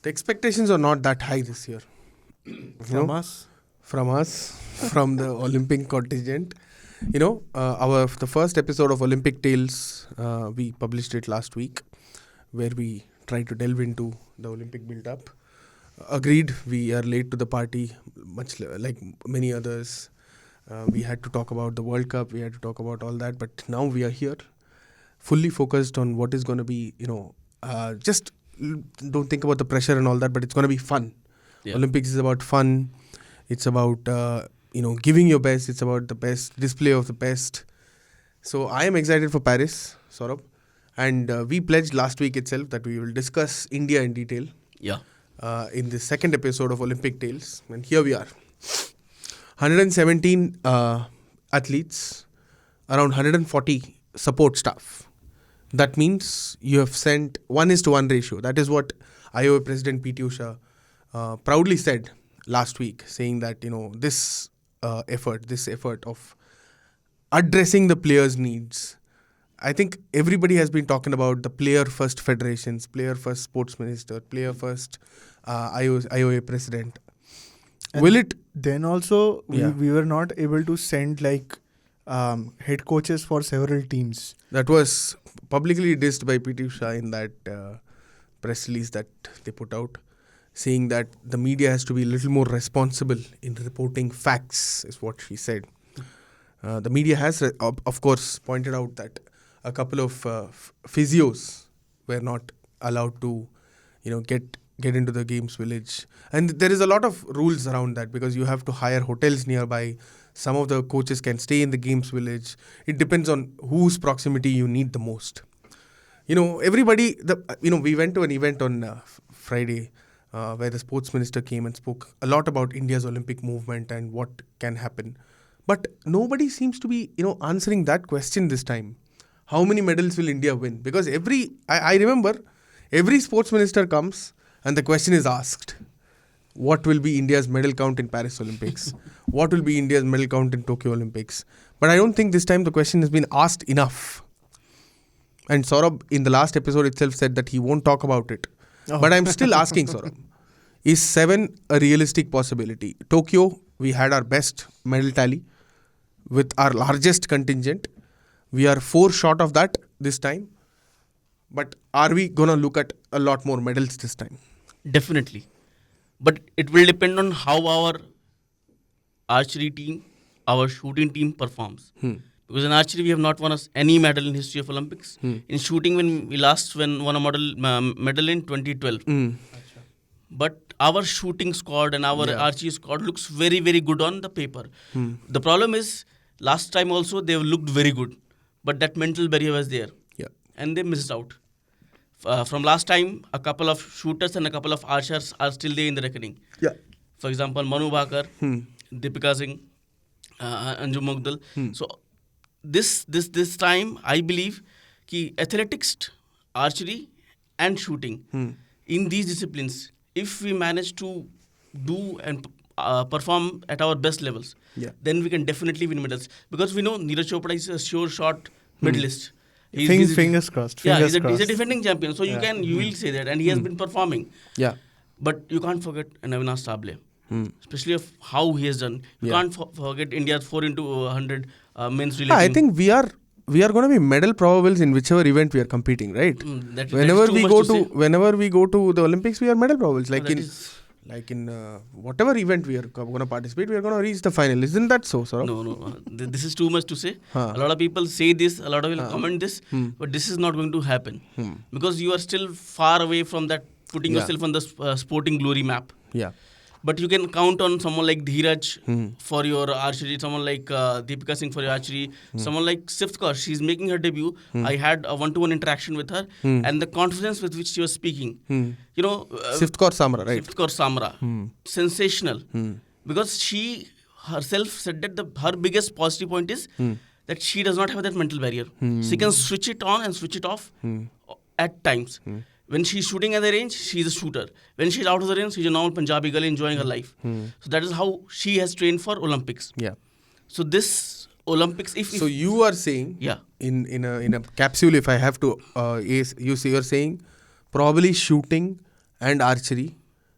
The expectations are not that high this year. From us? From us, from the Olympic contingent. The first episode of Olympic Tales, we published it last week, where we tried to delve into the Olympic build-up. Agreed, we are late to the party, much like many others. We had to talk about the World Cup, we had to talk about all that, but now we are here, fully focused on what is going to be, just don't think about the pressure and all that, but it's going to be fun. Yeah. Olympics is about fun. It's about, giving your best. It's about the best display of the best. So I am excited for Paris, Saurabh. And we pledged last week itself that we will discuss India in detail. Yeah. In the second episode of Olympic Tales. And here we are. 117 athletes, around 140 support staff. That means you have sent 1:1 ratio. That is what IOA President P.T. Usha proudly said last week, saying that, this effort of addressing the players' needs. I think everybody has been talking about the player-first federations, player-first sports minister, player-first IOA president. And will it? Then also, we were not able to send head coaches for several teams. That was publicly dissed by P.T. Usha in that press release that they put out, saying that the media has to be a little more responsible in reporting facts, is what she said. The media has, of course, pointed out that a couple of physios were not allowed to, get into the games village. And there is a lot of rules around that, because you have to hire hotels nearby. Some of the coaches can stay in the games village. It depends on whose proximity you need the most. Everybody, we went to an event on Friday where the sports minister came and spoke a lot about India's Olympic movement and what can happen. But nobody seems to be, answering that question this time. How many medals will India win? Because I remember every sports minister comes and the question is asked, what will be India's medal count in Paris Olympics? What will be India's medal count in Tokyo Olympics? But I don't think this time the question has been asked enough. And Saurabh, in the last episode itself, said that he won't talk about it. Oh. But I'm still asking, Saurabh, is 7 a realistic possibility? Tokyo, we had our best medal tally with our largest contingent. We are 4 short of that this time. But are we going to look at a lot more medals this time? Definitely. But it will depend on how our archery team, our shooting team performs. Because in archery, we have not won any medal in history of Olympics. In shooting, when we last won a medal in 2012. But our shooting squad and our archery squad looks very, very good on the paper. The problem is, last time also, they looked very good. But that mental barrier was there. Yeah. And they missed out. From last time, a couple of shooters and a couple of archers are still there in the reckoning. Yeah. For example, Manu Bhakar, Deepika Singh, Anju Mogdal. So this time, I believe, ki athletics, archery and shooting, in these disciplines, if we manage to do and perform at our best levels, then we can definitely win medals. Because we know Neeraj Chopra is a sure shot medalist. Fingers crossed. He's a defending champion. So you will say that. And he has been performing. Yeah. But you can't forget Avinash Sable. Especially of how he has done. You can't forget India's 4x100 men's relay. I think we are going to be medal probables in whichever event we are competing, right? Whenever we go to the Olympics, we are medal probables. Like in whatever event we are going to participate, we are going to reach the final. Isn't that so, Saurabh? No. This is too much to say. A lot of people say this, a lot of people comment this, but this is not going to happen. Because you are still far away from that, putting yourself on the sporting glory map. Yeah. But you can count on someone like Neeraj for your archery, someone like Deepika Singh for your archery, someone like Satwik-Chirag. She's making her debut. I had a one-to-one interaction with her, and the confidence with which she was speaking. Satwik-Chirag Samra, right? Satwik-Chirag Samra. Sensational. Because she herself said that her biggest positive point is that she does not have that mental barrier. She can switch it on and switch it off at times. When she's shooting at the range, she's a shooter. When she's out of the range, she's a normal Punjabi girl enjoying her life. So that is how she has trained for Olympics. Yeah. So this Olympics, so you are saying, in a capsule, if I have to, you're saying probably shooting and archery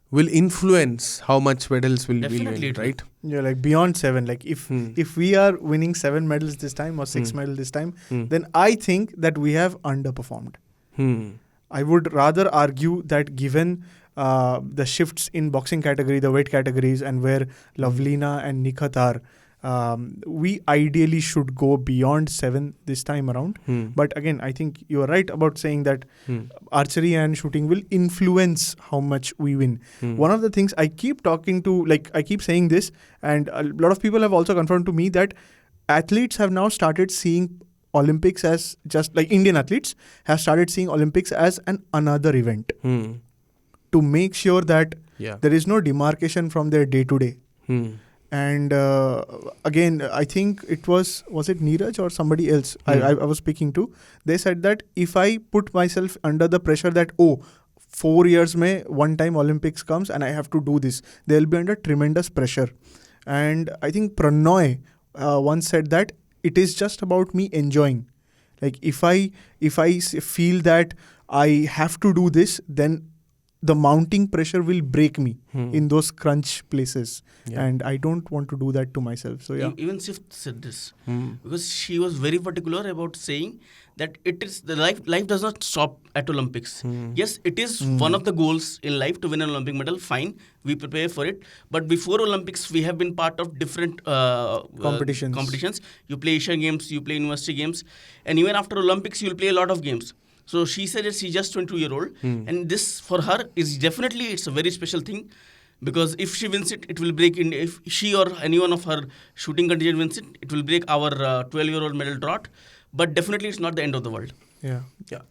will influence how much medals will Definitely win, it will. right? Yeah, like beyond 7. Like if we are winning 7 medals this time or 6 medals this time, then I think that we have underperformed. I would rather argue that given the shifts in boxing category, the weight categories, and where Lovelina and Nikhat are, we ideally should go beyond 7 this time around. But again, I think you are right about saying that archery and shooting will influence how much we win. One of the things I keep talking to, like I keep saying this, and a lot of people have also confirmed to me that athletes have now started seeing Olympics as just like Indian athletes have started seeing Olympics as another event to make sure that there is no demarcation from their day to day. And again, I think was it Neeraj or somebody else I was speaking to, they said that if I put myself under the pressure that 4 years mein one time Olympics comes and I have to do this, they'll be under tremendous pressure. And I think Pranoy once said that it is just about me enjoying. Like if I feel that I have to do this, then the mounting pressure will break me in those crunch places. And I don't want to do that to myself. So yeah. Even Sif said this because she was very particular about saying that it is the life does not stop at Olympics. Yes, it is one of the goals in life to win an Olympic medal. Fine, we prepare for it. But before Olympics, we have been part of different competitions. You play Asian Games, you play University Games, and even after Olympics, you'll play a lot of games. So she said that she's just 22-year-old, and this for her is definitely it's a very special thing, because if she wins it, it will break in. If she or anyone of her shooting contingent wins it, it will break our 12-year-old medal drought. But definitely, it's not the end of the world. Yeah.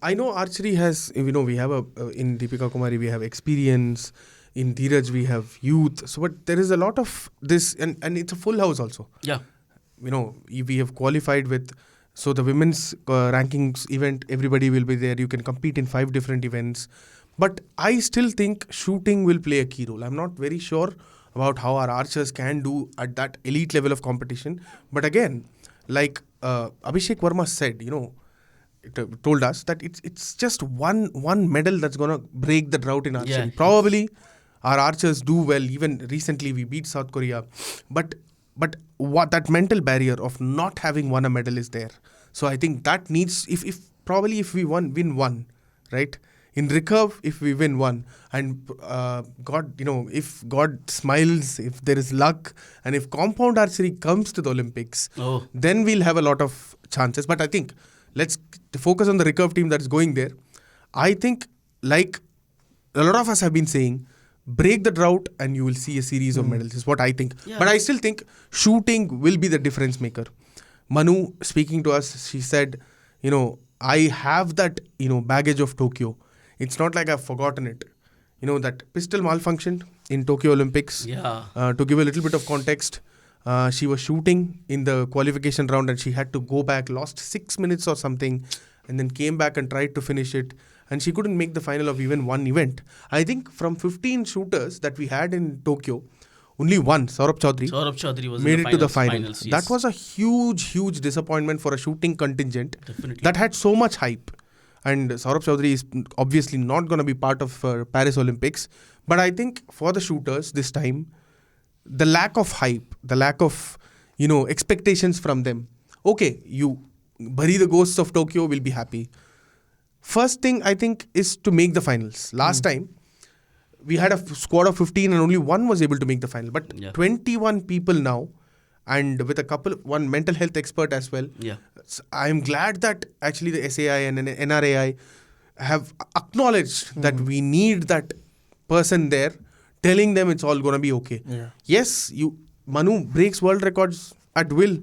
I know archery has, we have in Deepika Kumari we have experience, in Neeraj we have youth. So, but there is a lot of this, and it's a full house also. Yeah. We have qualified with. So the women's rankings event, everybody will be there. You can compete in 5 different events. But I still think shooting will play a key role. I'm not very sure about how our archers can do at that elite level of competition. But again, like Abhishek Verma said, told us that it's just one medal that's going to break the drought in archery. Yeah. Probably our archers do well. Even recently we beat South Korea. But what that mental barrier of not having won a medal is there. So I think that needs, if we win one, right? In recurve, if we win one, and if God smiles, if there is luck, and if compound archery comes to the Olympics, then we'll have a lot of chances. But I think let's focus on the recurve team that's going there. I think, like a lot of us have been saying, break the drought and you will see a series of medals is what I think. Yeah. But I still think shooting will be the difference maker. Manu speaking to us, she said, I have that, baggage of Tokyo. It's not like I've forgotten it. That pistol malfunctioned in Tokyo Olympics. Yeah. To give a little bit of context, she was shooting in the qualification round and she had to go back, lost 6 minutes or something, and then came back and tried to finish it. And she couldn't make the final of even one event. I think from 15 shooters that we had in Tokyo, only one, Saurabh Chaudhary was made in the it to the finals. Yes. That was a huge disappointment for a shooting contingent. Definitely. That had so much hype. And Saurabh Chaudhary is obviously not going to be part of Paris Olympics. But I think for the shooters this time, the lack of hype, the lack of, expectations from them. Okay, you bury the ghosts of Tokyo, will be happy. First thing I think is to make the finals. Last time, we had a squad of 15 and only one was able to make the final. But 21 people now, and with one mental health expert as well. Yeah. I'm glad that actually the SAI and NRAI have acknowledged that we need that person there, telling them it's all going to be okay. Yeah. Yes, Manu breaks world records at will.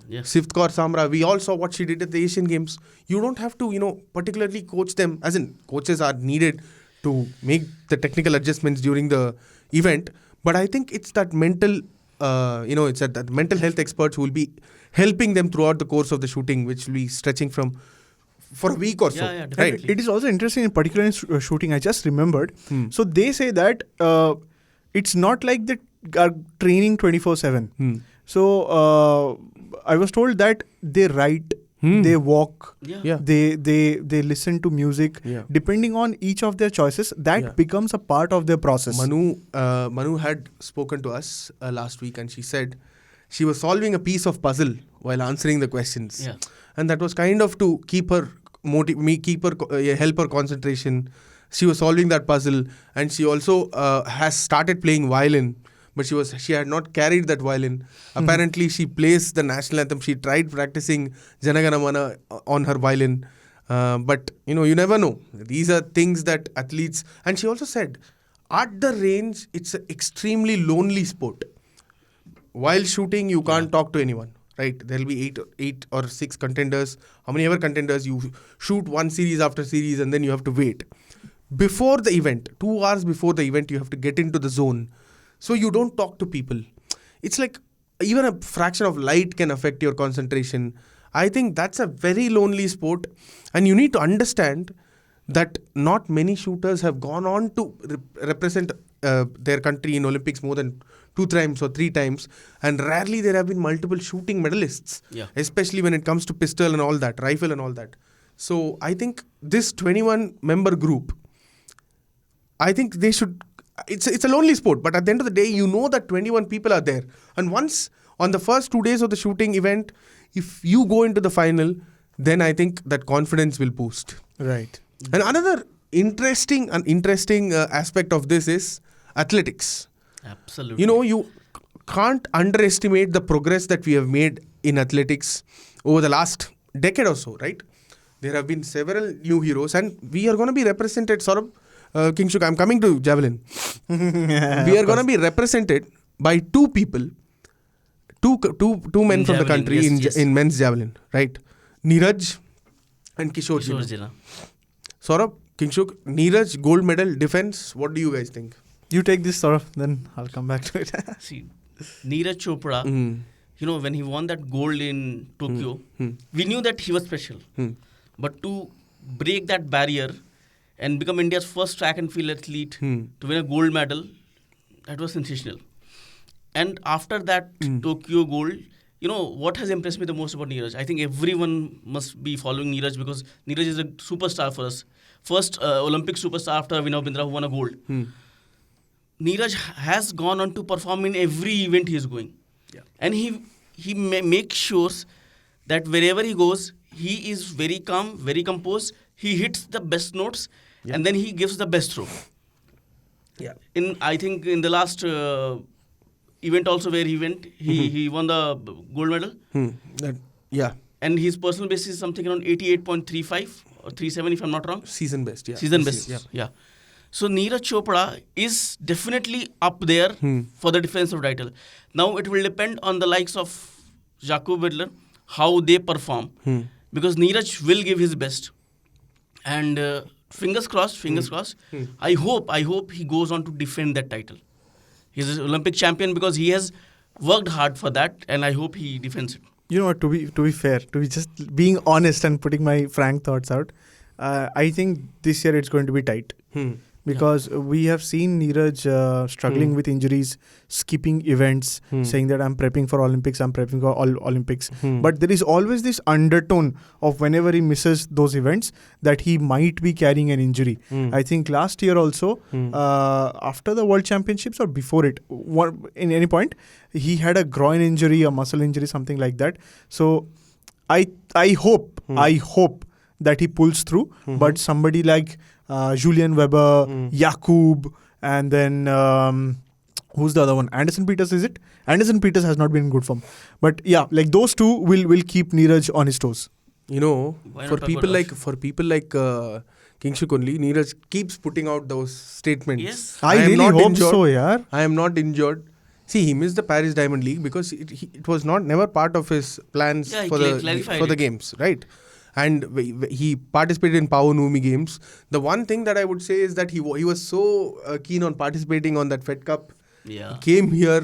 Yeah. Siftkar Samra, we all saw what she did at the Asian Games. You don't have to, particularly coach them, as in coaches are needed to make the technical adjustments during the event. But I think it's that mental, it's that mental health experts who will be helping them throughout the course of the shooting, which will be stretching for a week or so. Yeah, definitely. Right. It is also interesting, in particular in shooting, I just remembered. So they say that it's not like they are training 24/7. So I was told that they write they walk, Yeah. they listen to music. Yeah. Depending on each of their choices, that Yeah. becomes a part of their process. Manu had spoken to us last week, and she said she was solving a piece of puzzle while answering the questions, Yeah. and that was kind of to keep her help her concentration. She was solving that puzzle, and she also has started playing violin, but she had not carried that violin. Apparently, she plays the national anthem. She tried practicing Janagana Mana on her violin. But you never know. These are things that athletes, and she also said, at the range, it's an extremely lonely sport. While shooting, you can't talk to anyone, right? There'll be eight or six contenders, how many ever contenders. You shoot one series after series, and then you have to wait. Before the event, 2 hours before the event, you have to get into the zone. So you don't talk to people. It's like even a fraction of light can affect your concentration. I think that's a very lonely sport, and you need to understand that not many shooters have gone on to represent their country in Olympics more than 2 times or 3 times, and rarely there have been multiple shooting medalists, especially when it comes to pistol and all that, rifle and all that. So I think this 21 member group, I think they should. It's a lonely sport, but at the end of the day, you know that 21 people are there. And once on the first 2 days of the shooting event, if you go into the final, then I think that confidence will boost. Right. And another interesting aspect of this is athletics. Absolutely. You can't underestimate the progress that we have made in athletics over the last decade or so, right? There have been several new heroes, and we are going to be represented, Saurabh. Kingshuk, I'm coming to javelin. We are going to be represented by 2 people, two men In from the javelin, country yes. in men's javelin, right? Neeraj and Kishore. Jina. Saurabh, Kingshuk, Neeraj, gold medal, defense. What do you guys think? You take this, Saurabh, then I'll come back to it. See, Neeraj Chopra, when he won that gold in Tokyo, we knew that he was special. But to break that barrier and become India's first track and field athlete to win a gold medal, that was sensational. And after that Tokyo gold, what has impressed me the most about Neeraj? I think everyone must be following Neeraj because Neeraj is a superstar for us. First Olympic superstar after Avinav Bindra who won a gold. Neeraj has gone on to perform in every event he is going. Yeah. And he makes sure that wherever he goes, he is very calm, very composed. He hits the best notes and then he gives the best throw. Yeah. I think in the last event also where he went, he won the gold medal. Yeah. And his personal best is something around 88.35 or 37 if I'm not wrong. Season best, yeah. Season best, yeah. So Neeraj Chopra is definitely up there for the defensive title. Now it will depend on the likes of Jakob Widler, how they perform. Because Neeraj will give his best. And fingers crossed. I hope he goes on to defend that title. He's an Olympic champion because he has worked hard for that, and I hope he defends it. You know what, to be fair, to be just being honest and putting my frank thoughts out, I think this year it's going to be tight. Because we have seen Neeraj struggling with injuries, skipping events, saying that I'm prepping for Olympics. But there is always this undertone of whenever he misses those events that he might be carrying an injury. I think last year also, after the World Championships or before it, in any point, he had a groin injury, a muscle injury, something like that. So I hope that he pulls through. But somebody like Julian Weber, Jakub, and then who's the other one? Anderson Peters, is it? Anderson Peters has not been in good form. But yeah, like those two will keep Neeraj on his toes. For people like Kingshuk only, Neeraj keeps putting out those statements. Yes. I really hope so, yaar. I am not injured. See, he missed the Paris Diamond League because it was never part of his plans for the games, right? And he participated in Pau Numi games. The one thing that I would say is that he was so keen on participating on that Fed Cup. Yeah. He came here,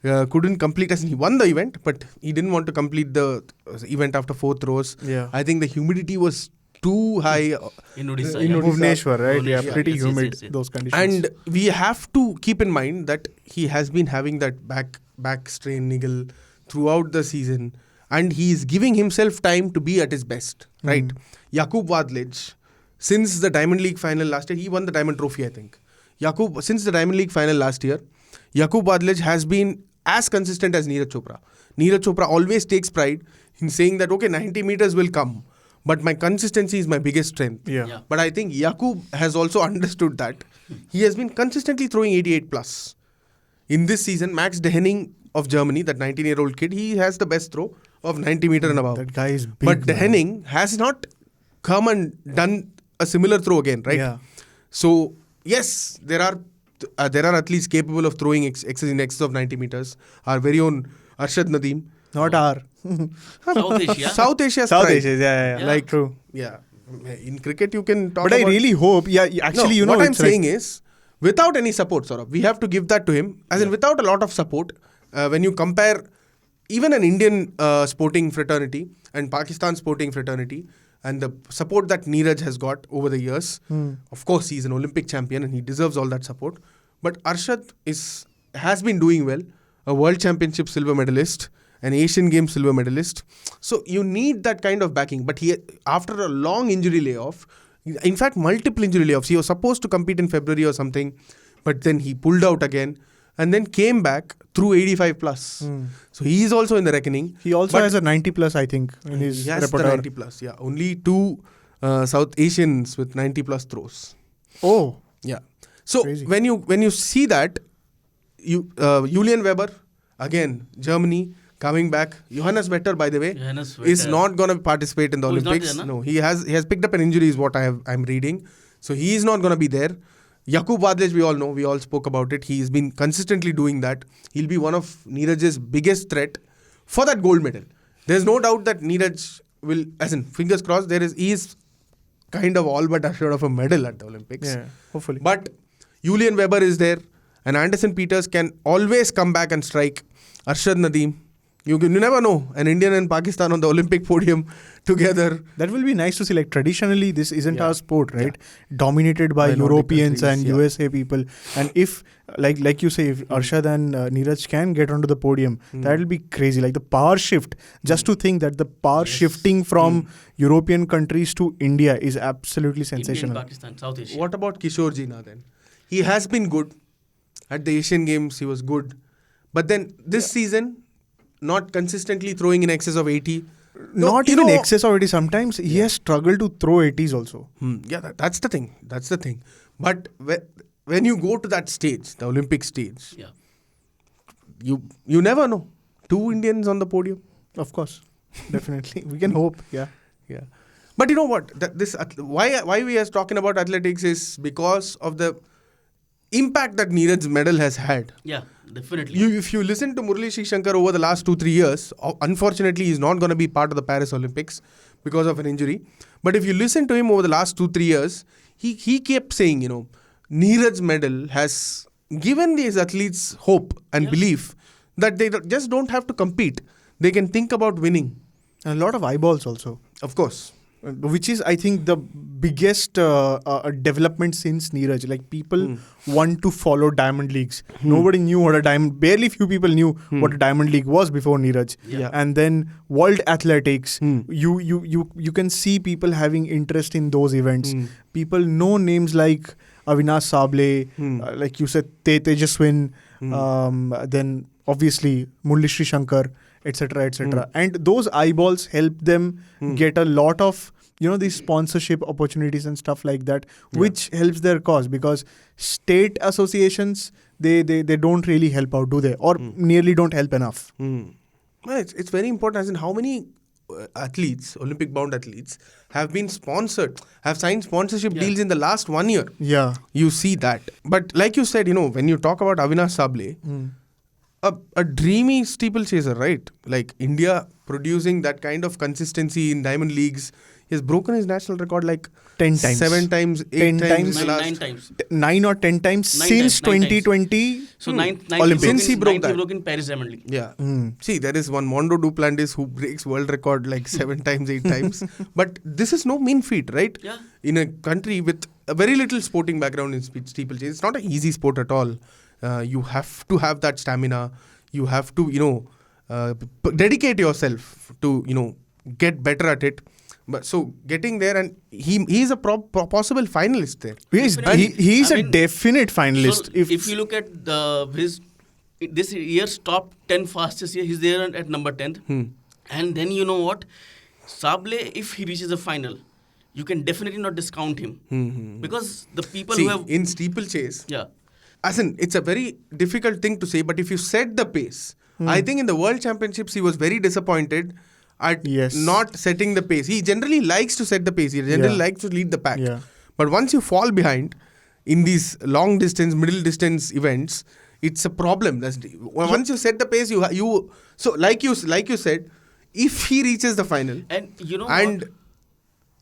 couldn't complete. He won the event, but he didn't want to complete the event after 4 throws. Yeah. I think the humidity was too high in Odisha. In Bhubaneswar, right? Bhubaneswar. Yeah, pretty humid, Yes. those conditions. And we have to keep in mind that he has been having that back strain niggle throughout the season. and he is giving himself time to be at his best, right? Jakub Wadlij, since the Diamond League final last year, he won the Diamond Trophy, I think. Since the Diamond League final last year, Jakub Wadlij has been as consistent as Neeraj Chopra. Neeraj Chopra always takes pride in saying that, okay, 90 meters will come, but my consistency is my biggest strength. Yeah. But I think Jakub has also understood that. He has been consistently throwing 88 plus. In this season, Max Dehenning of Germany, that 19-year-old kid, he has the best throw of 90 meter and above. That guy is big. But Dehenning has not come and done a similar throw again, right? Yeah. So, yes, there are athletes capable of throwing in excess of 90 meters. Our very own Arshad Nadeem. Not our. South Asia. South Asia's South pride. Asia, yeah. Like, true. Yeah. In cricket, you can talk But about... I really hope, actually, what I'm it's saying is, without any support, Saurabh, we have to give that to him. As in, without a lot of support, when you compare even an Indian sporting fraternity and Pakistan sporting fraternity and the support that Neeraj has got over the years, of course, he's an Olympic champion and he deserves all that support. But Arshad has been doing well, a World Championship silver medalist, an Asian Games silver medalist. So you need that kind of backing. But after a long injury layoff, in fact, multiple injury layoffs, he was supposed to compete in February or something, but then he pulled out again and then came back through 85 plus. So he is also in the reckoning. He also has a 90 plus, I think, in his He has repertoire. the 90 plus, yeah. Only 2 South Asians with 90 plus throws. Oh. Yeah. So Crazy. when you see that, Julian Weber, again, Germany, coming back. Johannes Vetter, by the way, Johannes is Vetter. not going to participate in the Oh, he's not Olympics. there, no? No, he has picked up an injury is what I'm reading. So he is not going to be there. Jakub Wadlij, we all know, we all spoke about it. He's been consistently doing that. He'll be one of Neeraj's biggest threat for that gold medal. There's no doubt that Neeraj will, as in, fingers crossed, he is kind of all but assured of a medal at the Olympics. Yeah, hopefully. But Julian Weber is there, and Anderson Peters can always come back and strike. Arshad Nadeem. You never know. An Indian and Pakistan on the Olympic podium together. That will be nice to see. Like, traditionally, this isn't our sport, right? Dominated by By Nordic Europeans countries, and yeah. USA people. And if, like you say, if Arshad and Neeraj can get onto the podium, that will be crazy. Like the power shift. Just to think that the power shifting from European countries to India is absolutely sensational. India, Pakistan, South Asia. What about Kishore Jina then? He has been good. At the Asian Games, he was good. But then this season, not consistently throwing in excess of 80. Not even excess of 80. Sometimes he has struggled to throw 80s also. Yeah, that's the thing. That's the thing. But when you go to that stage, the Olympic stage, Yeah. you never know. 2 Indians on the podium. Of course. Definitely. We can hope. Yeah. Yeah. But you know what? Why we are talking about athletics is because of the impact that Neeraj's medal has had. Yeah, definitely. If you listen to Murali Sri Shankar over the last 2-3 years, unfortunately he's not going to be part of the Paris Olympics because of an injury. But if you listen to him over the last 2-3 years, he kept saying, Neeraj's medal has given these athletes hope and belief that they just don't have to compete. They can think about winning. And a lot of eyeballs also. Of course. Which is, I think, the biggest development since Neeraj. Like, people want to follow Diamond Leagues. Nobody knew what barely few people knew what a Diamond League was before Neeraj. Yeah. And then World Athletics, you can see people having interest in those events. People know names like Avinash Sable, like you said, Tejaswin, then obviously Murali Sri Shankar, etc., etc. And those eyeballs help them get a lot of these sponsorship opportunities and stuff like that, which helps their cause, because state associations they don't really help out, do they? Or nearly don't help enough. Well, it's very important, as in how many athletes, Olympic bound athletes, have been sponsored, have signed sponsorship deals in the last 1 year. Yeah. You see that. But like you said, when you talk about Avinash Sable, a dreamy steeplechaser, right? Like India producing that kind of consistency in Diamond Leagues. He has broken his national record like 10 times. 7 times, 8 10 times. times. 9 times. 9 or 10 times Nine since times, 9 2020. So ninth Olympics. Since he broke that. He broke in Paris Diamond League. Yeah. See, there is one Mondo Duplantis who breaks world record like 7 times, 8 times. But this is no mean feat, right? Yeah. In a country with a very little sporting background in steeplechase, it's not an easy sport at all. You have to have that stamina. You have to, dedicate yourself to, get better at it. But so getting there, and he's a possible finalist there. He's a definite finalist. So if you look at this year's top 10 fastest year, he's there at number 10th. And then you know what? Sable, if he reaches the final, you can definitely not discount him. Because the people who have... in steeplechase, Yeah. as in, it's a very difficult thing to say, but if you set the pace, I think in the World Championships, he was very disappointed at not setting the pace. He generally likes to set the pace. He generally likes to lead the pack. Yeah. But once you fall behind in these long distance, middle distance events, it's a problem. Once you set the pace, so like you said, if he reaches the final, And you know and what?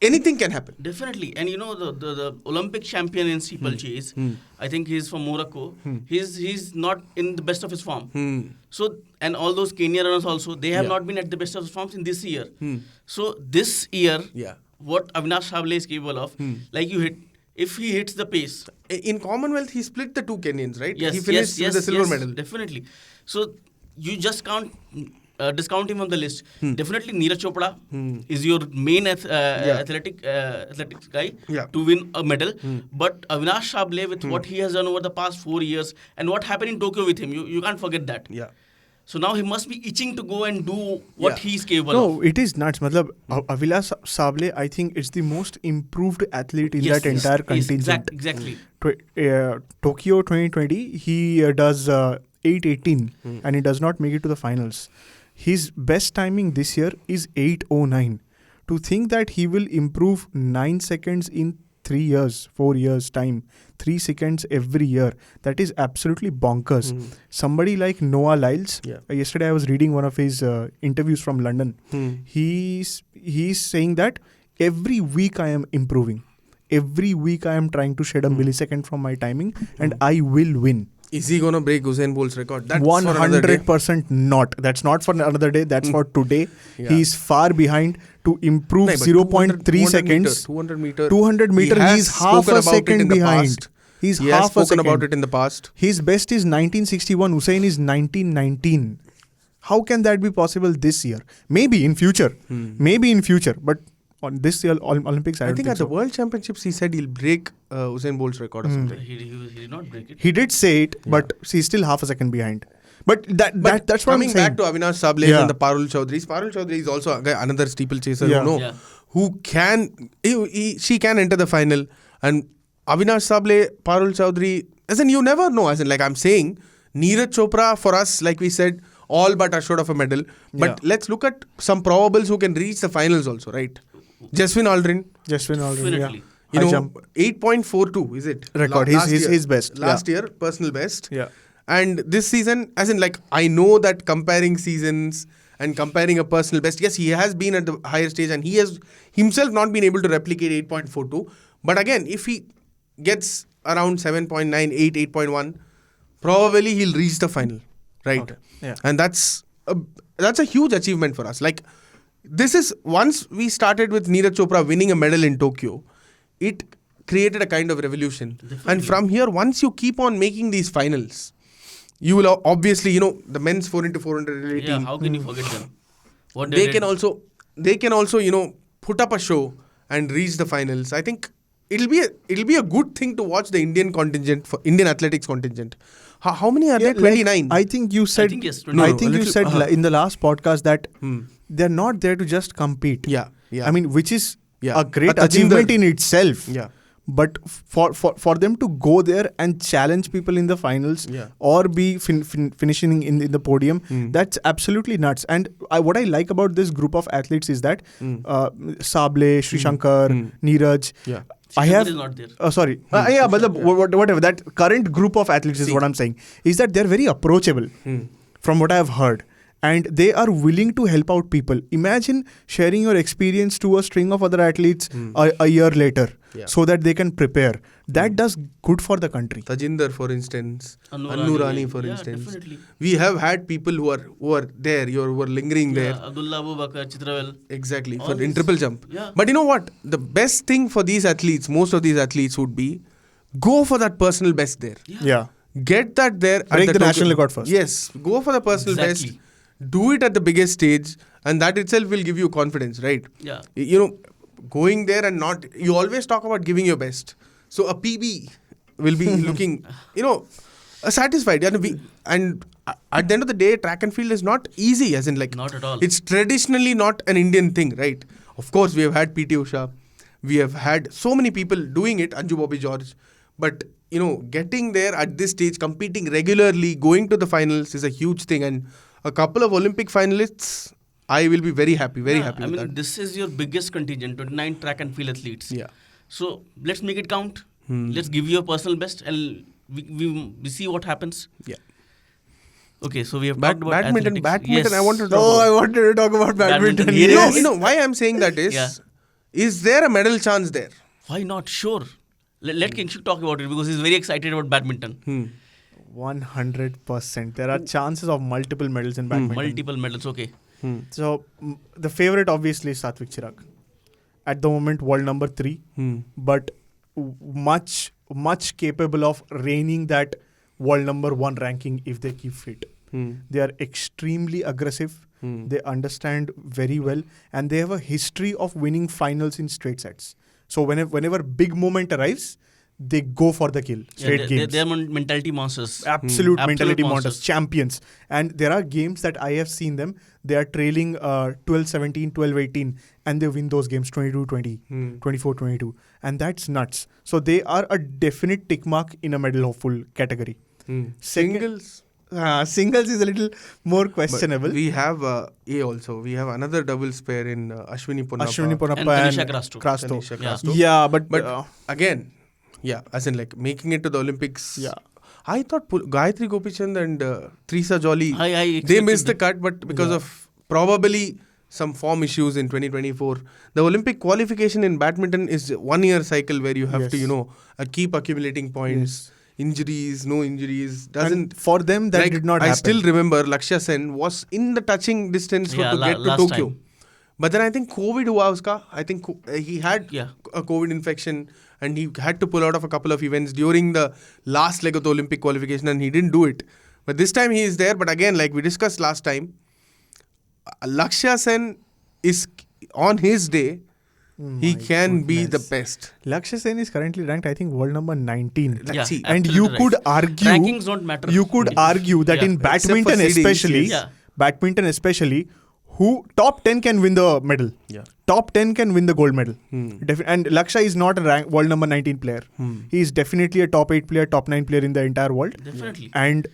anything can happen. Definitely. And you know, the Olympic champion in steeplechase, I think he's from Morocco. He's not in the best of his form. So, and all those Kenya runners also, they have not been at the best of his forms in this year. So, this year, what Avinash Sable is capable of, like if he hits the pace. In Commonwealth, he split the two Kenyans, right? Yes, he finished with the silver medal. Definitely. So, you just can't discount him from the list. Definitely Neeraj Chopra is your main athletics guy to win a medal. But Avinash Sable, with what he has done over the past 4 years and what happened in Tokyo with him, you can't forget that. Yeah. So now he must be itching to go and do what he's capable No, of. it is nuts. Matlab, Avinash Sable, I think it's the most improved athlete in that entire contingent. Exactly. Tokyo 2020, he does 8:18 and he does not make it to the finals. His best timing this year is 8:09. To think that he will improve 9 seconds in 3 years, 4 years time, 3 seconds every year, that is absolutely bonkers. Somebody like Noah Lyles, yesterday I was reading one of his interviews from London. He's saying that every week I am improving. Every week I am trying to shed a millisecond from my timing and I will win. Is he going to break Usain Bolt's record? That's 100% not. That's not for another day. That's for today. He's far behind. To improve 0.3 seconds. 200 meter. 200 meter. He's half a second behind. He has spoken about it in the past. His best is 1961. Usain is 1919. How can that be possible this year? Maybe in future. But on this year Olympics, I think at the World Championships, he said he'll break Usain Bolt's record or something. He did not break it. He did say it, but he's still half a second behind. But that's what I'm saying. Coming back to Avinash Sable and the Parul Chaudhary. Parul Chaudhary is also another steeplechaser who she can enter the final. And Avinash Sable, Parul Chaudhary, as in you never know. As in, like I'm saying, Neeraj Chopra for us, like we said, all but assured of a medal. But let's look at some probables who can reach the finals also, right? Jaswin Aldrin. Definitely. 8.42 is it? Record. His best. Last year, personal best. Yeah. And this season, as in like, I know that comparing seasons and comparing a personal best, yes, he has been at the higher stage and he has himself not been able to replicate 8.42. But again, if he gets around 7.9, 8, 8.1, probably he'll reach the final, right? Okay. Yeah. And that's a huge achievement for us. Like, this is, once we started with Neeraj Chopra winning a medal in Tokyo, it created a kind of revolution. Definitely. And from here, once you keep on making these finals, you will obviously, the men's 4x400 relay team. How can you forget them? What They can also, put up a show and reach the finals. I think it'll be a good thing to watch the Indian athletics contingent. How many are there? 29. I think you said. You said in the last podcast that they're not there to just compete. Yeah. I mean, which is a great achievement in itself. Yeah. But for them to go there and challenge people in the finals or be finishing in the podium, that's absolutely nuts. And what I like about this group of athletes is that Sable, Sri Shankar, Neeraj. Yeah. I have. Is not there. But whatever. That current group of athletes is what I'm saying. Is that they're very approachable from what I have heard. And they are willing to help out people. Imagine sharing your experience to a string of other athletes a year later so that they can prepare. That does good for the country. Tajinder, for instance. Annu Rani, for instance. Definitely. We have had people who are there, who are lingering there. Abdullah Abu Bakar, Chitravel. Exactly, All in triple jump. Yeah. But you know what? The best thing for these athletes, most of these athletes would be, go for that personal best there. Yeah. Get that there. Break the national record first. Yes. Go for the personal best. do it at the biggest stage, and that itself will give you confidence, right? Yeah. Going there and not, you always talk about giving your best. So a PB will be looking, satisfied. And at the end of the day, track and field is not easy, as in like, Not at all. it's traditionally not an Indian thing, right? Of course, we have had PT Usha, we have had so many people doing it, Anju Bobby George, but getting there at this stage, competing regularly, going to the finals is a huge thing, and a couple of Olympic finalists, I will be very happy with that. This is your biggest contingent, 29 track and field athletes. Yeah. So let's make it count. Let's give you a personal best, and we see what happens. Yeah. Okay, so we have talked about Badminton. athletics. Badminton, Yes. I wanted to I wanted to talk about badminton. Badminton, yes. Why I'm saying that is, Yeah. is there a medal chance there? Why not? Sure. Let Kingshuk talk about it because he's very excited about badminton. 100%. There are chances of multiple medals in badminton. Multiple medals, okay. So the favorite obviously is Satwik-Chirag. At the moment, world number 3, but much capable of reigning that world number 1 ranking if they keep fit. They are extremely aggressive. They understand very well, and they have a history of winning finals in straight sets. So whenever big moment arrives, they go for the kill. Straight games. They're mentality monsters. Absolute mentality monsters. monsters, champions. And there are games that I have seen them, they are trailing 12-17, 12-18, and they win those games 22-20, 24-22. And that's nuts. So they are a definite tick mark in a medal hopeful category. Singles? Singles is a little more questionable. But we have also. We have another doubles pair in Ashwini Ponnappa. Ashwini Ponnappa And and Tanisha Krasto. Tanisha Yeah. Krasto. Yeah, but Again, as in like making it to the Olympics. Yeah. I thought Gayatri Gopichand and Trisa Jolly, I they expected missed the them. cut, but because of probably some form issues in 2024, the Olympic qualification in badminton is 1 year cycle where you have to, keep accumulating points. Injuries, no injuries, and for them that did not happen. I still remember Lakshya Sen was in the touching distance to get to Tokyo. Time. But then I think COVID hua uska. I think he had a COVID infection and he had to pull out of a couple of events during the last leg of the Olympic qualification and he didn't do it. But this time he is there. But again, like we discussed last time, Lakshya Sen is on his day. He can be the best. Lakshya Sen is currently ranked, I think, world number 19. Yeah, See, and you could argue, rankings don't matter. You could argue that in badminton especially, who top 10 can win the medal. Yeah. Top 10 can win the gold medal. And Lakshya is not a world number 19 player. He is definitely a top 8 player, top 9 player in the entire world. Definitely. And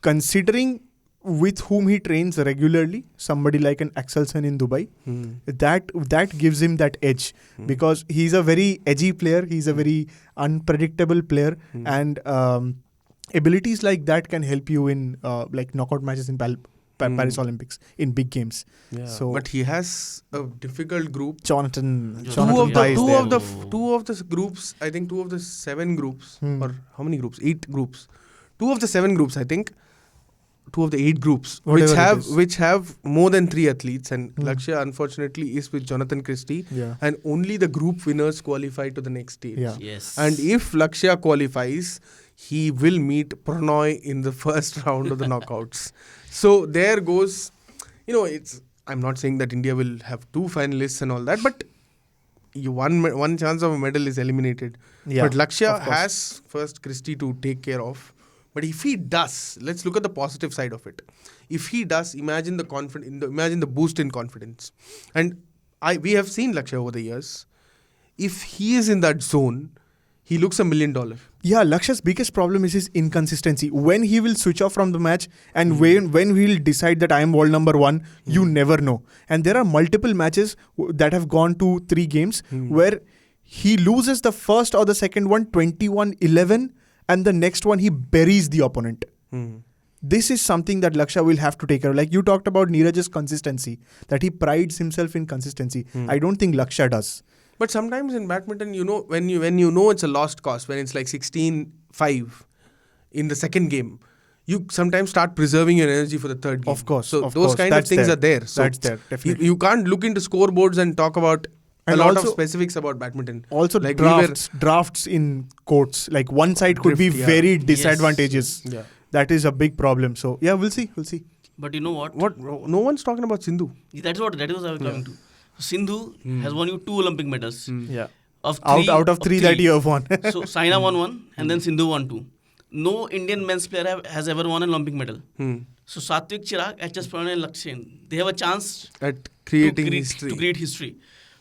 considering with whom he trains regularly, somebody like an Axelsen in Dubai, that gives him that edge because he's a very edgy player, he's a very unpredictable player, and abilities like that can help you in like knockout matches in Paris Olympics in big games. Yeah. So, but he has a difficult group. Jonathan Two of the groups, I think 2 of the 7 groups, or how many groups? 8 groups. 2 of the 7 groups, I think. 2 of the 8 groups, which have more than 3 athletes, and Lakshya unfortunately is with Jonathan Christie, and only the group winners qualify to the next stage. Yeah. Yes. And if Lakshya qualifies, he will meet Prannoy in the first round of the knockouts. So there goes, I'm not saying that India will have 2 finalists and all that, but one chance of a medal is eliminated. Yeah, but Lakshya has first Christie to take care of. But if he does, let's look at the positive side of it. If he does, imagine the boost in confidence. And we have seen Lakshya over the years. If he is in that zone, he looks $1 million. Yeah, Lakshya's biggest problem is his inconsistency. When he will switch off from the match and when he will decide that I am world number 1, you never know. And there are multiple matches that have gone to 3 games where he loses the first or the second one 21-11. And the next one, he buries the opponent. This is something that Lakshya will have to take care of. Like you talked about Neeraj's consistency, that he prides himself in consistency. I don't think Lakshya does. But sometimes in badminton, when you know it's a lost cause, when it's like 16-5 in the second game, you sometimes start preserving your energy for the third game. Of course. So those kind of things are there. So that's there, definitely. You can't look into scoreboards and talk about a lot of specifics about badminton. Also, like drafts in courts. Like one side could be very disadvantageous. Yes. Yeah. That is a big problem. So, yeah, we'll see. But you know what? What? No one's talking about Sindhu. That is what I was coming to. Sindhu has won you 2 Olympic medals. Yeah. Of Out of three that you have won. So Saina won 1 and then Sindhu won 2. No Indian men's player has ever won an Olympic medal. So Satwik-Chirag, HS Pranay and Akshay, they have a chance At creating to create history.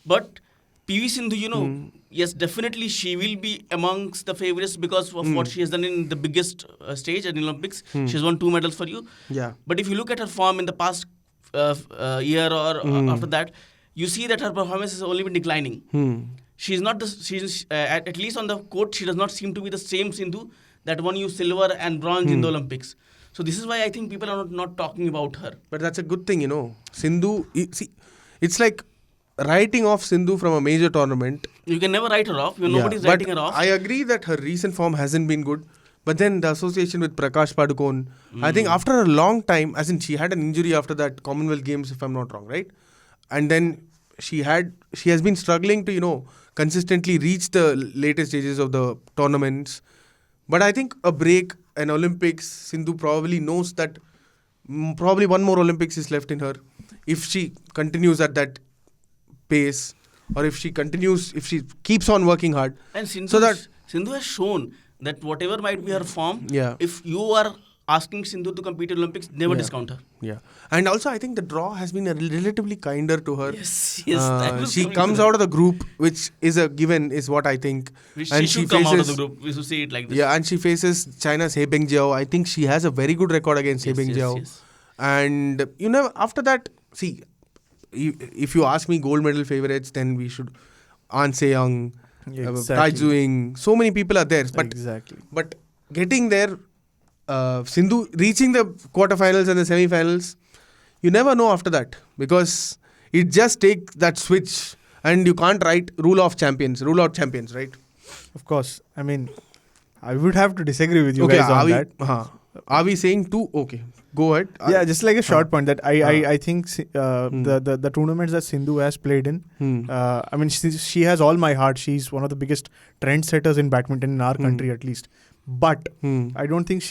But PV Sindhu, yes, definitely she will be amongst the favorites because of what she has done in the biggest stage at the Olympics. She has won 2 medals for you. Yeah. But if you look at her form in the past year or after that, you see that her performance has only been declining. She's not at least on the court, she does not seem to be the same Sindhu that won you silver and bronze in the Olympics. So this is why I think people are not talking about her. But that's a good thing, Sindhu, see, it's like writing off Sindhu from a major tournament. You can never write her off. Nobody's writing her off. I agree that her recent form hasn't been good. But then the association with Prakash Padukone, I think after a long time, as in she had an injury after that Commonwealth Games, if I'm not wrong, right? And then she has been struggling to, consistently reach the later stages of the tournaments. But I think a break, an Olympics, Sindhu probably knows that probably one more Olympics is left in her. If she continues at that pace, or if she keeps on working hard. And Sindhu has shown that whatever might be her form, if you are asking Sindhu to compete in Olympics, never discount her. Yeah. And also I think the draw has been relatively kinder to her. Yes. She comes out of the group, which is a given, is what I think. She should come out of the group. We should see it like this. Yeah, and she faces China's He Bingjiao. I think she has a very good record against He Bingjiao. Yes. And, after that, see, if you ask me gold medal favorites, then we should An Se-young, Tai Tzu-ying, so many people are there. But getting there, Sindhu reaching the quarterfinals and the semi-finals, you never know after that, because it just takes that switch, and you can't rule out champions, right? Of course. I mean, I would have to disagree with you guys on that. Are we saying 2? Okay, go ahead. Yeah, just like a short point that I think the tournaments that Sindhu has played in, I mean, she has all my heart. She's one of the biggest trendsetters in badminton in our country, at least. But I don't think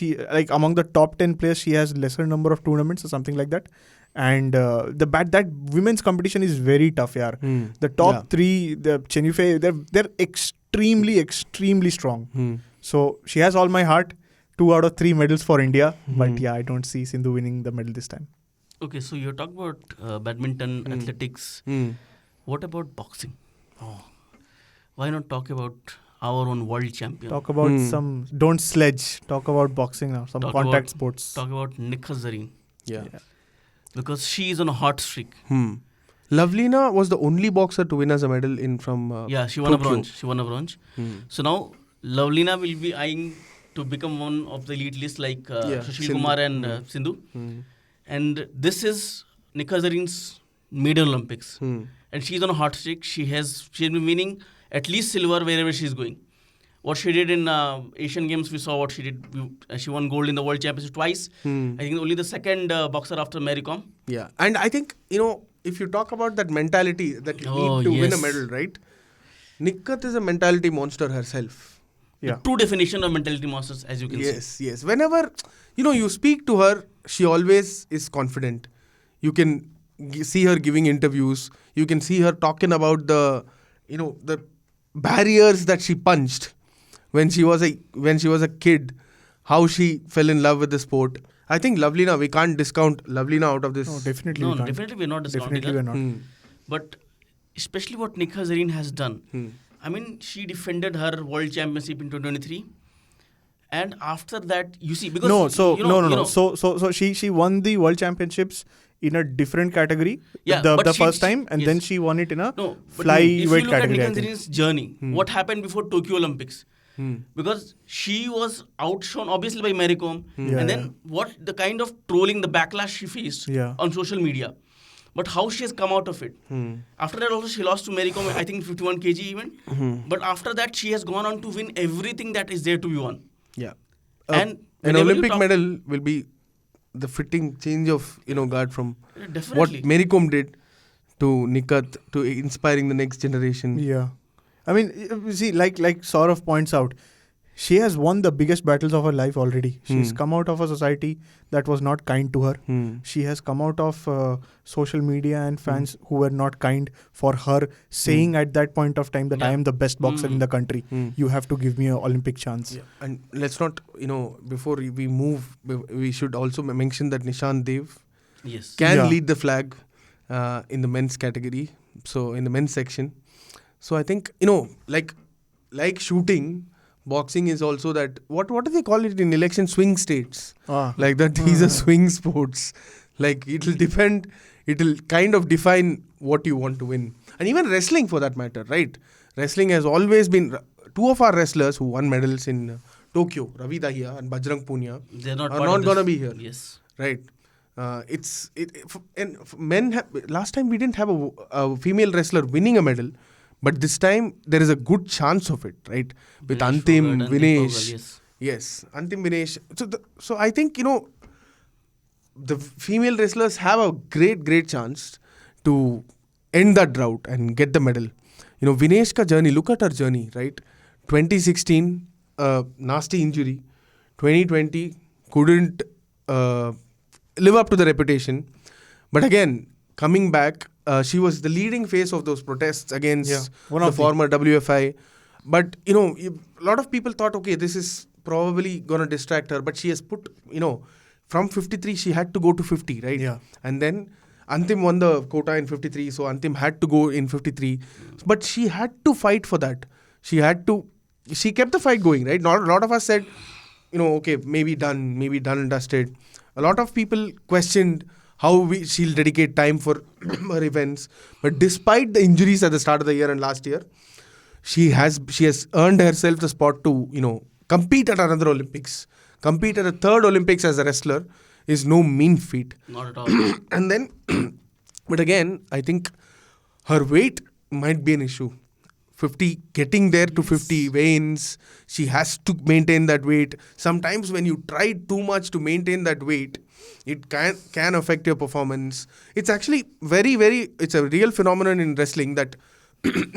among the top 10 players, she has lesser number of tournaments or something like that. And that women's competition is very tough, yaar. The top 3, the Chen Yufei, they're extremely, extremely strong. So she has all my heart. 2 out of 3 medals for India. But yeah, I don't see Sindhu winning the medal this time. Okay, so you talk about badminton, athletics. What about boxing? Why not talk about our own world champion? Talk about don't sledge. Talk about boxing now, contact sports. Talk about Nikhat Zareen. Yeah. Because she is on a hot streak. Lovelina was the only boxer to win as a medal from she won a bronze. So now Lovelina will be eyeing to become one of the elite list like Kumar and Sindhu. And this is Nikhat Zareen's maiden Olympics. And she's on a hot streak. She has been winning at least silver wherever she's going. What she did in Asian Games, we saw what she did. She won gold in the World Championship twice. I think only the second boxer after Mary Kom. Yeah, and I think, if you talk about that mentality that you need to win a medal, right? Nikhat is a mentality monster herself. The true definition of mentality monsters, as you can see. Yes. Whenever, you speak to her, she always is confident. You can see her giving interviews. You can see her talking about the barriers that she punched when she was a kid, how she fell in love with the sport. I think Lovelina, we can't discount Lovelina out of this. No, definitely we're not discounting her. Definitely we're not. But especially what Nikhat Zareen has done. I mean, she defended her world championship in 2023. And after that, you see, because... So she won the world championships in a different category the first time, and then she won it in a flyweight category. If you look at Nikhat Zareen's journey, what happened before Tokyo Olympics? Because she was outshone obviously by Mary Kom, and then what the kind of trolling, the backlash she faced on social media. But how she has come out of it. After that also she lost to Mary Kom, I think 51 kg even. But after that she has gone on to win everything that is there to be won. Yeah. And an Olympic medal will be the fitting change of guard from what Mary Kom did to Nikhat, to inspiring the next generation. Yeah. I mean, see, like Saurabh points out, she has won the biggest battles of her life already. She's come out of a society that was not kind to her. She has come out of social media and fans who were not kind for her, saying at that point of time that I am the best boxer in the country. You have to give me an Olympic chance. Yeah. And let's not, before we move, we should also mention that Nishant Dev can lead the flag in the men's category. So in the men's section. So I think, like shooting, boxing is also that, what do they call it in election? Swing states. Like that these are swing sports. Like it'll kind of define what you want to win. And even wrestling for that matter, right? Wrestling has always been, two of our wrestlers who won medals in Tokyo, Ravi Dahiya and Bajrang Punia, they're not going to be here. Yes. Right. Men last time we didn't have a female wrestler winning a medal. But this time, there is a good chance of it, right? With Antim, Vinesh. Yes, Antim, Vinesh. So I think, the female wrestlers have a great chance to end that drought and get the medal. Vinesh ka journey, look at her journey, right? 2016, nasty injury. 2020, couldn't live up to the reputation. But again, coming back, she was the leading face of those protests against the former WFI. But, a lot of people thought, okay, this is probably going to distract her. But she has put, from 53, she had to go to 50, right? Yeah. And then Antim won the quota in 53. So Antim had to go in 53. But she had to fight for that. She kept the fight going, right? A lot of us said, okay, maybe done and dusted. A lot of people questioned how she'll dedicate time for her events. But despite the injuries at the start of the year and last year, she has earned herself the spot to, compete at another Olympics. Compete at a third Olympics as a wrestler is no mean feat. Not at all. And then, but again, I think her weight might be an issue. 50, getting there to 50 weigh-ins, she has to maintain that weight. Sometimes when you try too much to maintain that weight, it can affect your performance. It's actually it's a real phenomenon in wrestling that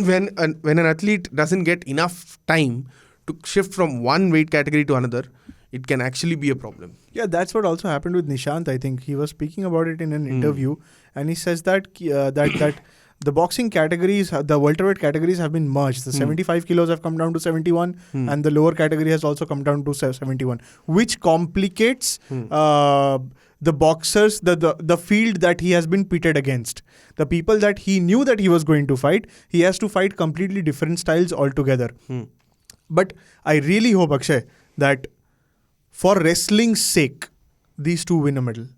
when an athlete doesn't get enough time to shift from one weight category to another, it can actually be a problem. Yeah, that's what also happened with Nishant. I think he was speaking about it in an interview, and he says that the boxing categories, the welterweight categories have been merged. The 75 kilos have come down to 71 and the lower category has also come down to 71, which complicates the boxers, the field that he has been pitted against. The people that he knew that he was going to fight, he has to fight completely different styles altogether. But I really hope, Akshay, that for wrestling's sake, these two win a medal.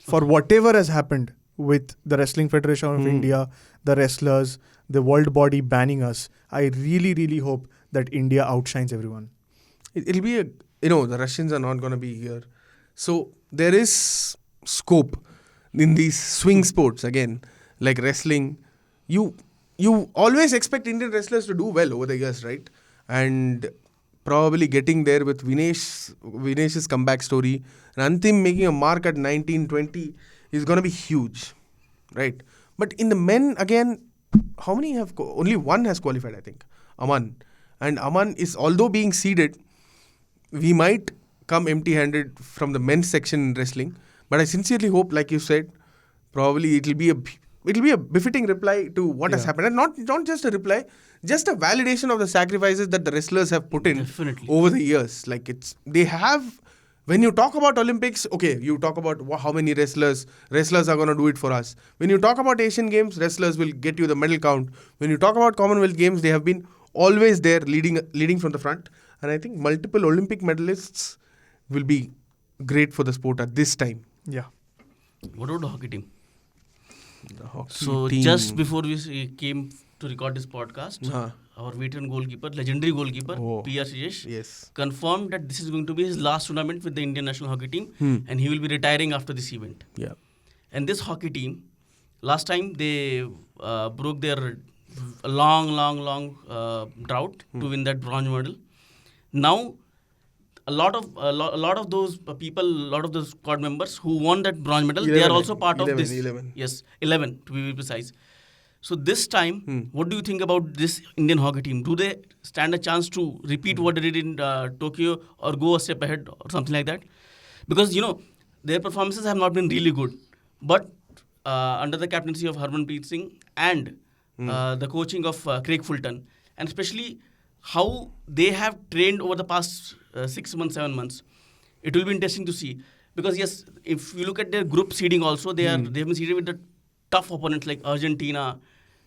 For whatever has happened with the Wrestling Federation of India, the wrestlers, the world body banning us, I really hope that India outshines everyone. It'll be the Russians are not going to be here. So there is scope in these swing sports, again, like wrestling. You always expect Indian wrestlers to do well over the years, right? And probably getting there with Vinesh's comeback story, and Antim making a mark at 19-20 is going to be huge, right? But in the men, again, how many have... only one has qualified, I think. Aman. And Aman is, although being seeded, we might come empty-handed from the men's section in wrestling. But I sincerely hope, like you said, probably it'll be a befitting reply to what has happened. And not just a reply, just a validation of the sacrifices that the wrestlers have put in over the years. Like they have... When you talk about Olympics, okay, you talk about how many wrestlers are going to do it for us. When you talk about Asian Games, wrestlers will get you the medal count. When you talk about Commonwealth Games, they have been always there leading from the front. And I think multiple Olympic medalists will be great for the sport at this time. Yeah. What about the hockey team? The hockey so team. Just before we came to record this podcast, our veteran goalkeeper, legendary goalkeeper, P.R. Sijesh, confirmed that this is going to be his last tournament with the Indian national hockey team and he will be retiring after this event. Yeah. And this hockey team, last time they broke their long drought to win that bronze medal. Now, a lot of those people, a lot of those squad members who won that bronze medal, they are also part of this. 11. Yes, 11 to be precise. So this time, what do you think about this Indian hockey team? Do they stand a chance to repeat what they did in Tokyo or go a step ahead or something like that? Because, their performances have not been really good. But under the captaincy of Harmanpreet Singh and the coaching of Craig Fulton, and especially how they have trained over the past 6 months, 7 months, it will be interesting to see. Because yes, if you look at their group seeding also, they've been seeded with the tough opponents like Argentina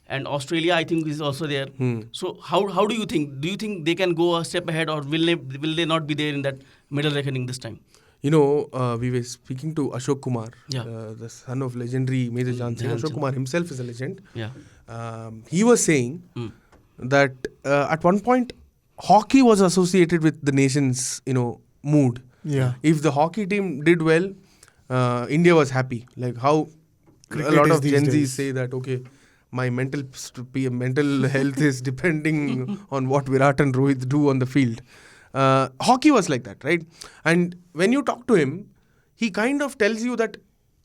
and Australia, I think, is also there. So how do you think? Do you think they can go a step ahead, or will they not be there in that medal reckoning this time? We were speaking to Ashok Kumar, the son of legendary Major Jaan Singh. Ashok Kumar himself is a legend. Yeah. He was saying that at one point, hockey was associated with the nation's, mood. Yeah. If the hockey team did well, India was happy. Like how Cricket a lot is of these Gen Z days. say that, okay, my mental health is depending on what Virat and Rohit do on the field. Hockey was like that, right? And when you talk to him, he kind of tells you that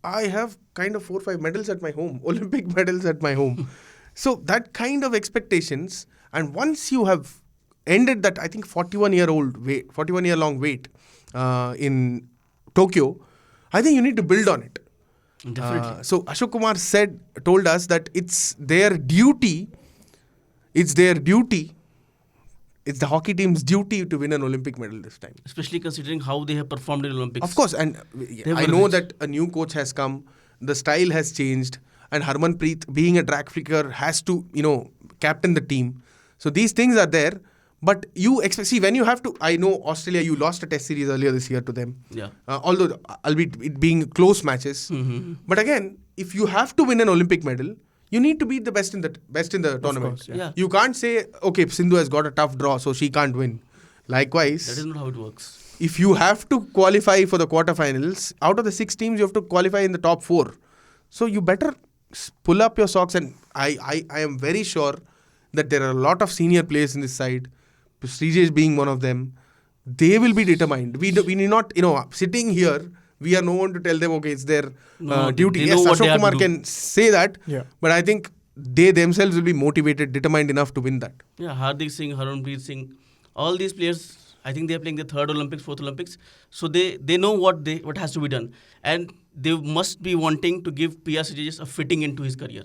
I have kind of 4 or 5 medals at my home, Olympic medals at my home. So that kind of expectations, and once you have ended that, I think 41-year-long wait in Tokyo, I think you need to build on it. Definitely. So Ashok Kumar told us that it's their duty, it's the hockey team's duty to win an Olympic medal this time. Especially considering how they have performed in Olympics. Of course, and I know that a new coach has come, the style has changed, and Harmanpreet, being a track flicker, has to, captain the team. So these things are there, but you when you have to, I know Australia, you lost a test series earlier this year to them. Yeah. Although, albeit it being close matches. But again, if you have to win an Olympic medal, you need to be the best in the tournament. Course, yeah. You can't say, okay, Sindhu has got a tough draw, so she can't win. Likewise, That is not how it works. if you have to qualify for the quarterfinals, out of the 6 teams, you have to qualify in the top 4. So you better pull up your socks, and I am very sure that there are a lot of senior players in this side, Srijesh being one of them. They will be determined. We need not, sitting here, we are no one to tell them, okay, it's their duty. They Yes, know what they Ashok have Kumar to do. can say that, but I think they themselves will be motivated, determined enough to win that. Yeah, Hardik Singh, Harmanpreet Singh, all these players, I think they are playing their 3rd Olympics, 4th Olympics. So they know what has to be done. And they must be wanting to give P.R. Srijesh a fitting into his career.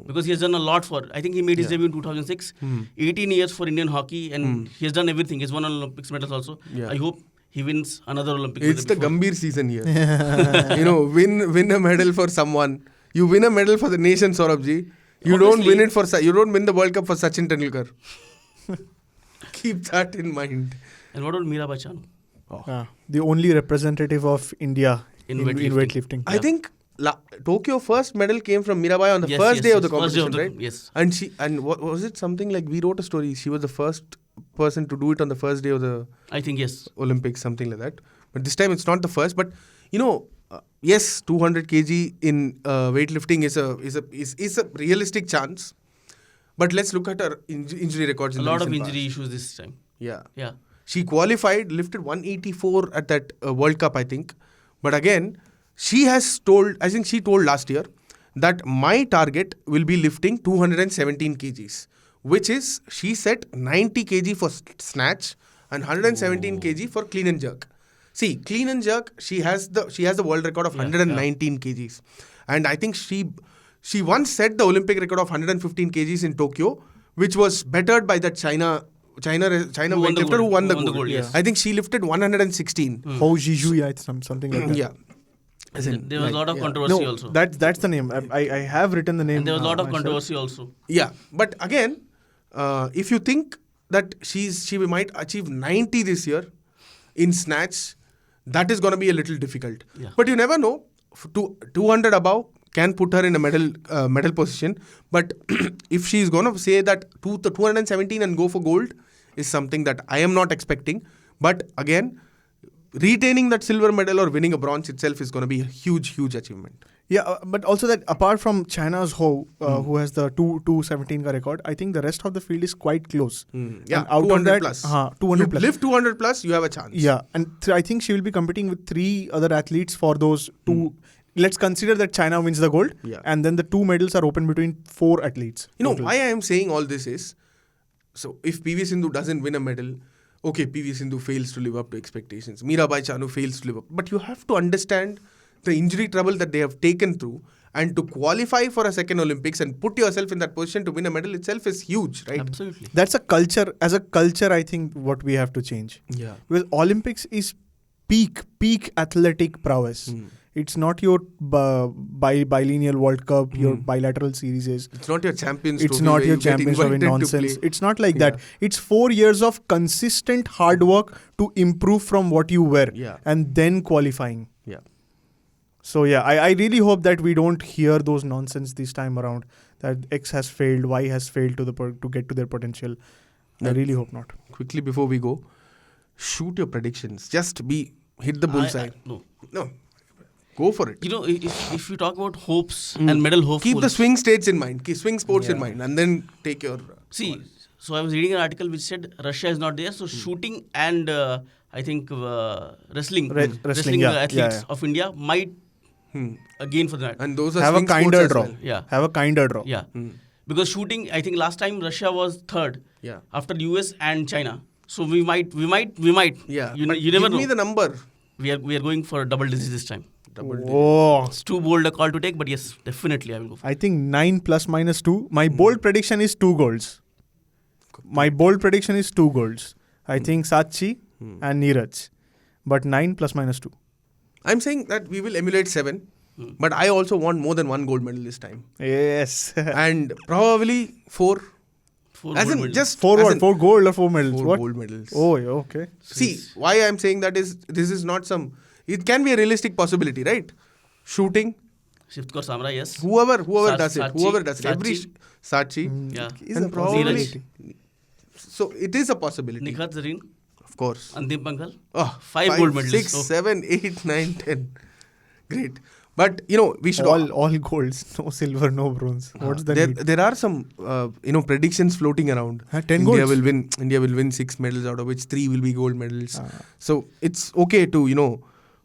Because he has done a lot I think he made his debut in 2006. 18 years for Indian hockey, and he has done everything. He's won Olympics medals also. Yeah. I hope he wins another Olympic It's the medal. Gambhir season here. Win a medal for someone. You win a medal for the nation, Saurabh. You don't win you don't win the World Cup for Sachin Tendulkar. Keep that in mind. And what about Mirabai Chanu? The only representative of India In in weightlifting. I think Tokyo first medal came from Mirabai on the first day of the competition, right? Yes. And what was it? Something like we wrote a story. She was the first person to do it on the first day of the I think yes. Olympics, something like that. But this time it's not the first. But yes, 200 kg in weightlifting is a realistic chance. But let's look at her injury records. A lot of injury issues this time. Yeah. Yeah. She qualified, lifted 184 at that World Cup, I think. But again, she told last year that my target will be lifting 217 kgs, which is, she set 90 kg for snatch and 117 kg for clean and jerk. See, clean and jerk, she has the world record of 119 kgs. And I think she once set the Olympic record of 115 kgs in Tokyo, which was bettered by that China weightlifter who won the gold. Yes. I think she lifted 116. Ho Jiju, something like that. Yeah. There was a lot of controversy No, also. that's the name. I have written the name. And there was a lot of myself. controversy also. Yeah. But again, if you think that she might achieve 90 this year in snatch, that is going to be a little difficult. Yeah. But you never know. 200 above can put her in a medal position. But if she is going to say that 217 and go for gold is something that I am not expecting. But again, retaining that silver medal or winning a bronze itself is going to be a huge, huge achievement. Yeah, but also that apart from China's Ho, who has the 217 ka record, I think the rest of the field is quite close. Yeah, And out 200 of that, plus. 200 you plus. lift 200 plus, you have a chance. Yeah, and I think she will be competing with 3 other athletes for those two let's consider that China wins the gold, Yeah. and then the 2 medals are open between 4 athletes. You know, total. why I am saying all this is, so if PV Sindhu doesn't win a medal, okay, PV Sindhu fails to live up to expectations. Mirabai Chanu fails to live up. But you have to understand the injury trouble that they have taken through, and to qualify for a second Olympics and put yourself in that position to win a medal itself is huge, right? Absolutely. That's a culture. As a culture, I think what we have to change. Yeah. Because Olympics is peak athletic prowess. It's not your bilineal World Cup, your bilateral series. It's not your Champions It's Trophy not where your you get Champions Trophy invited to nonsense. play. It's not like that. It's 4 years of consistent hard work to improve from what you were, Yeah. and then qualifying. Yeah. So yeah, I really hope that we don't hear those nonsense this time around. That X has failed, Y has failed to get to their potential. I really hope not. Quickly before we go, shoot your predictions. Just hit the bullseye. No. Go for it. You know, if you talk about hopes and medal hopefuls. Keep the swing states in mind. Keep swing sports in mind, and then take your. See, so I was reading an article which said Russia is not there. So shooting and I think wrestling athletes of India might again for that. And those are Have a swing sports kinder as draw. well. Yeah. Have a kinder draw. Yeah. Because shooting, I think last time Russia was third. Yeah. After US and China. So we might. Yeah. You But never give know. me the number. We are going for double digits this time. Oh, It's too bold a call to take, but yes, definitely I will go for it. I think 9 plus minus 2. My bold prediction is 2 goals. My bold prediction is 2 goals. I think Sachi and Neeraj. But 9 plus minus 2. I'm saying that we will emulate 7, but I also want more than 1 gold medal this time, Yes. and probably 4. Four As gold in medals. just 4 as what? in 4 gold or 4 medals? 4 What? gold medals. Oh, yeah, okay. See, why I'm saying that is this is not some. It can be a realistic possibility, right? Shooting, Shiftkar Samra, yes. whoever does it, Sachi, whoever does it, every Sachi. Sachi, Yeah. Is and a probably. possibility. So it is a possibility, Nikhat Zareen, of course. Antim Panghal. Oh, 5 gold medals. 6, So- 7, 8, 9, 10. Great. But, we should All golds. No silver, no bronze. What's the need? there are some predictions floating around. 10 India golds? will win 6 medals, out of which 3 will be gold medals. So it's okay to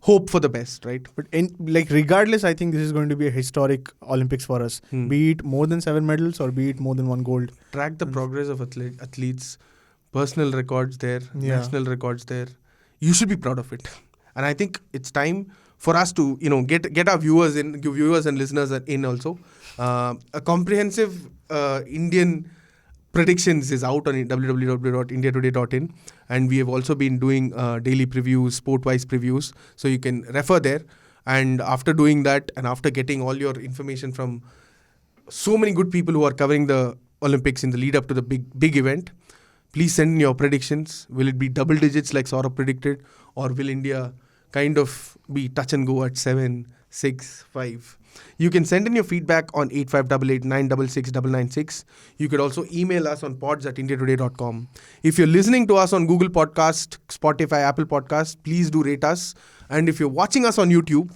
hope for the best, right? But regardless, I think this is going to be a historic Olympics for us. Be it more than 7 medals or be it more than 1 gold. Track the progress of athletes, personal records there, national records there. You should be proud of it. And I think it's time for us to get our viewers and listeners in also. A comprehensive Indian predictions is out on www.indiatoday.in, and we have also been doing daily previews, sport-wise previews, so you can refer there. And after doing that, and after getting all your information from so many good people who are covering the Olympics in the lead up to the big event, please send in your predictions. Will it be double digits like Saurabh predicted, or will India kind of be touch and go at 7, 6, 5? You can send in your feedback on 8588 966 996. You could also email us on pods@indiatoday.com. If you're listening to us on Google Podcast, Spotify, Apple Podcast, please do rate us. And if you're watching us on YouTube,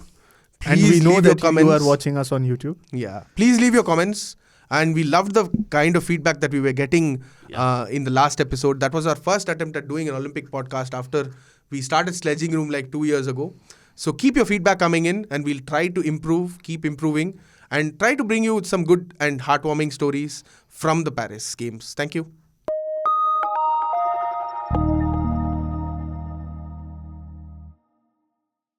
And we know leave that your you are comments. watching us on YouTube. Yeah, please leave your comments. And we loved the kind of feedback that we were getting in the last episode. That was our first attempt at doing an Olympic podcast after we started Sledging Room like 2 years ago. So keep your feedback coming in, and we'll try to improve, keep improving, and try to bring you some good and heartwarming stories from the Paris Games. Thank you.